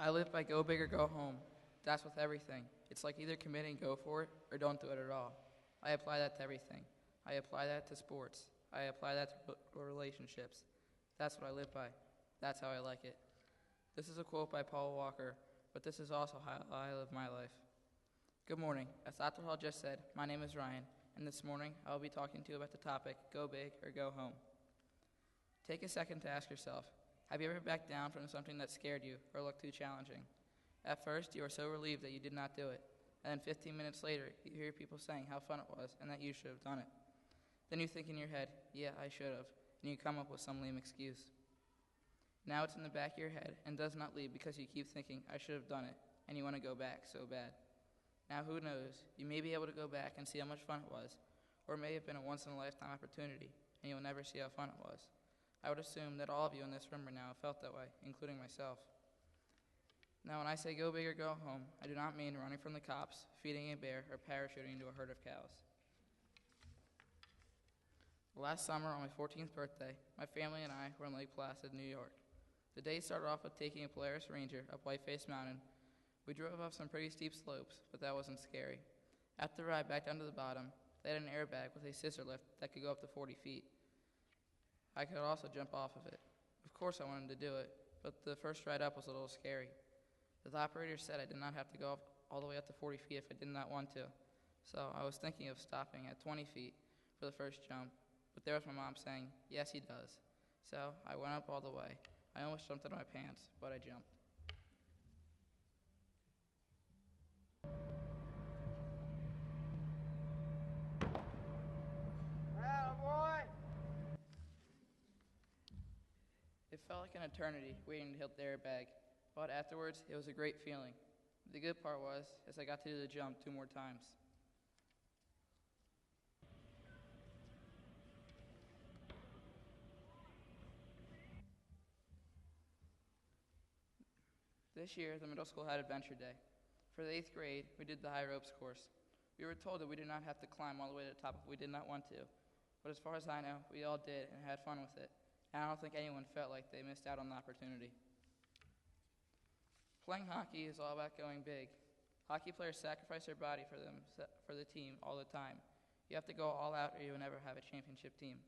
I live by go big or go home. That's with everything. It's like either commit and go for it or don't do it at all. I apply that to everything. I apply that to sports. I apply that to relationships. That's what I live by. That's how I like it. This is a quote by Paul Walker, but this is also how I live my life. Good morning. As Dr. Hall just said, my name is Ryan, and this morning I will be talking to you about the topic, go big or go home. Take a second to ask yourself, have you ever backed down from something that scared you or looked too challenging? At first, you are so relieved that you did not do it, and then 15 minutes later, you hear people saying how fun it was and that you should have done it. Then you think in your head, yeah, I should have, and you come up with some lame excuse. Now it's in the back of your head and does not leave because you keep thinking, I should have done it, and you want to go back so bad. Now who knows, you may be able to go back and see how much fun it was, or it may have been a once-in-a-lifetime opportunity, and you will never see how fun it was. I would assume that all of you in this room right now have felt that way, including myself. Now when I say go big or go home, I do not mean running from the cops, feeding a bear, or parachuting into a herd of cows. Last summer, on my 14th birthday, my family and I were in Lake Placid, New York. The day started off with taking a Polaris Ranger up Whiteface Mountain. We drove up some pretty steep slopes, but that wasn't scary. After the ride back down to the bottom, they had an airbag with a scissor lift that could go up to 40 feet. I could also jump off of it. Of course I wanted to do it, but the first ride up was a little scary. The operator said I did not have to go all the way up to 40 feet if I did not want to, so I was thinking of stopping at 20 feet for the first jump, but there was my mom saying, yes, he does. So I went up all the way. I almost jumped out of my pants, but I jumped. Attaboy! It felt like an eternity waiting to hit the airbag, but afterwards, it was a great feeling. The good part was, is I got to do the jump 2 more times. This year, the middle school had Adventure Day. For the 8th grade, we did the high ropes course. We were told that we did not have to climb all the way to the top if we did not want to, but as far as I know, we all did and had fun with it, and I don't think anyone felt like they missed out on the opportunity. Playing hockey is all about going big. Hockey players sacrifice their body for the team all the time. You have to go all out or you will never have a championship team.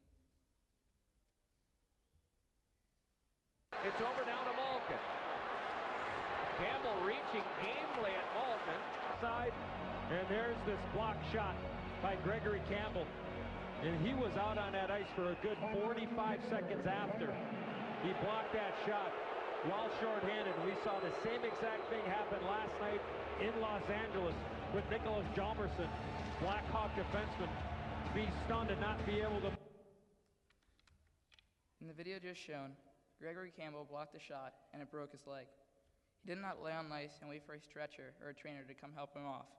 It's over now to Malkin. Campbell reaching aimlessly at Malkin. Side, and there's this block shot by Gregory Campbell. And he was out on that ice for a good 45 seconds after he blocked that shot while shorthanded. We saw the same exact thing happen last night in Los Angeles with Nicholas Hjalmarsson, Blackhawk defenseman, be stunned and not be able to. In the video just shown, Gregory Campbell blocked the shot and it broke his leg. He did not lay on ice and wait for a stretcher or a trainer to come help him off.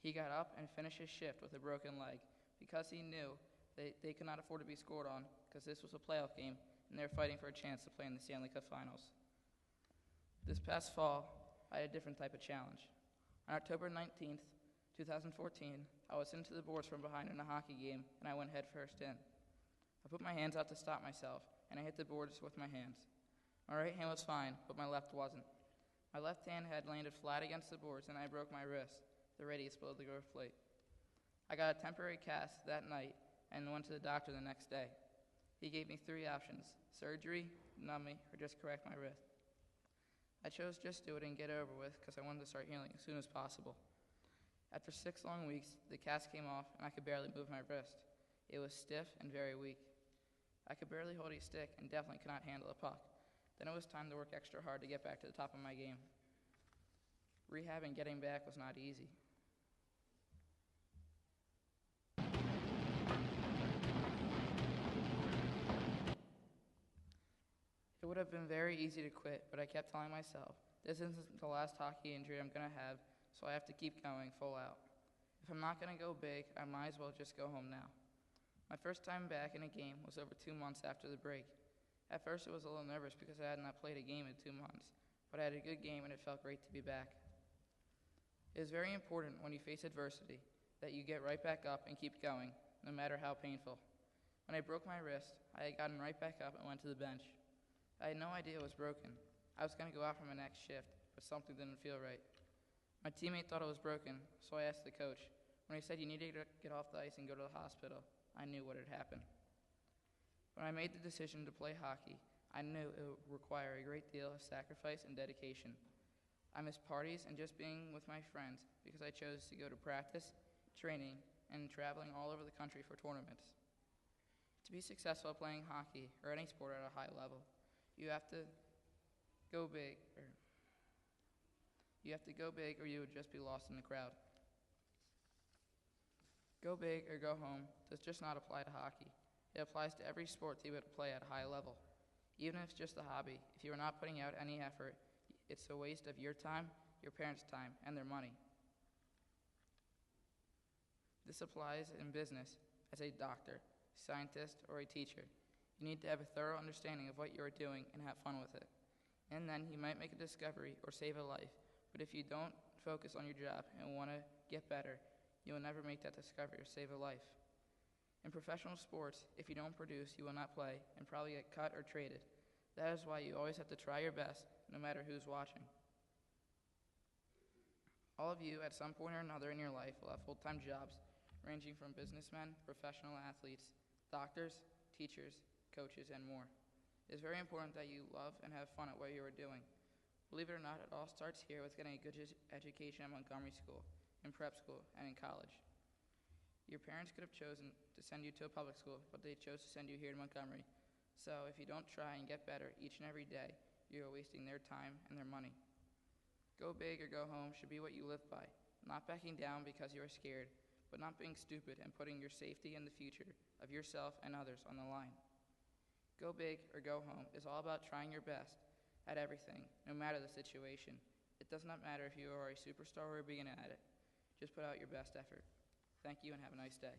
He got up and finished his shift with a broken leg because he knew they could not afford to be scored on because this was a playoff game and they were fighting for a chance to play in the Stanley Cup Finals. This past fall, I had a different type of challenge. On October 19th, 2014, I was into the boards from behind in a hockey game and I went head first in. I put my hands out to stop myself and I hit the boards with my hands. My right hand was fine, but my left wasn't. My left hand had landed flat against the boards and I broke my wrist, the radius below the growth plate. I got a temporary cast that night and went to the doctor the next day. He gave me 3 options: surgery, numb me, or just correct my wrist. I chose just do it and get it over with because I wanted to start healing as soon as possible. After 6 long weeks, the cast came off and I could barely move my wrist. It was stiff and very weak. I could barely hold a stick and definitely could not handle a puck. Then it was time to work extra hard to get back to the top of my game. Rehab and getting back was not easy. It would have been very easy to quit, but I kept telling myself, this isn't the last hockey injury I'm going to have, so I have to keep going full out. If I'm not going to go big, I might as well just go home now. My first time back in a game was over 2 months after the break. At first it was a little nervous because I had not played a game in 2 months, but I had a good game and it felt great to be back. It is very important when you face adversity that you get right back up and keep going, no matter how painful. When I broke my wrist, I had gotten right back up and went to the bench. I had no idea it was broken. I was going to go out for my next shift, but something didn't feel right. My teammate thought it was broken, so I asked the coach. When he said you needed to get off the ice and go to the hospital, I knew what had happened. When I made the decision to play hockey, I knew it would require a great deal of sacrifice and dedication. I missed parties and just being with my friends because I chose to go to practice, training, and traveling all over the country for tournaments. To be successful playing hockey or any sport at a high level, you have to go big, or you would just be lost in the crowd. Go big or go home does just not apply to hockey. It applies to every sport that you would play at a high level. Even if it's just a hobby, if you are not putting out any effort, it's a waste of your time, your parents' time, and their money. This applies in business as a doctor, scientist, or a teacher. You need to have a thorough understanding of what you are doing and have fun with it. And then you might make a discovery or save a life, but if you don't focus on your job and want to get better, you will never make that discovery or save a life. In professional sports, if you don't produce, you will not play and probably get cut or traded. That is why you always have to try your best, no matter who's watching. All of you, at some point or another in your life, will have full-time jobs, ranging from businessmen, professional athletes, doctors, teachers, coaches, and more. It is very important that you love and have fun at what you are doing. Believe it or not, it all starts here with getting a good education at Montgomery School, in prep school, and in college. Your parents could have chosen to send you to a public school, but they chose to send you here to Montgomery. So if you don't try and get better each and every day, you are wasting their time and their money. Go big or go home should be what you live by, not backing down because you are scared, but not being stupid and putting your safety and the future of yourself and others on the line. Go big or go home is all about trying your best at everything, no matter the situation. It does not matter if you are a superstar or a beginner at it. Just put out your best effort. Thank you and have a nice day.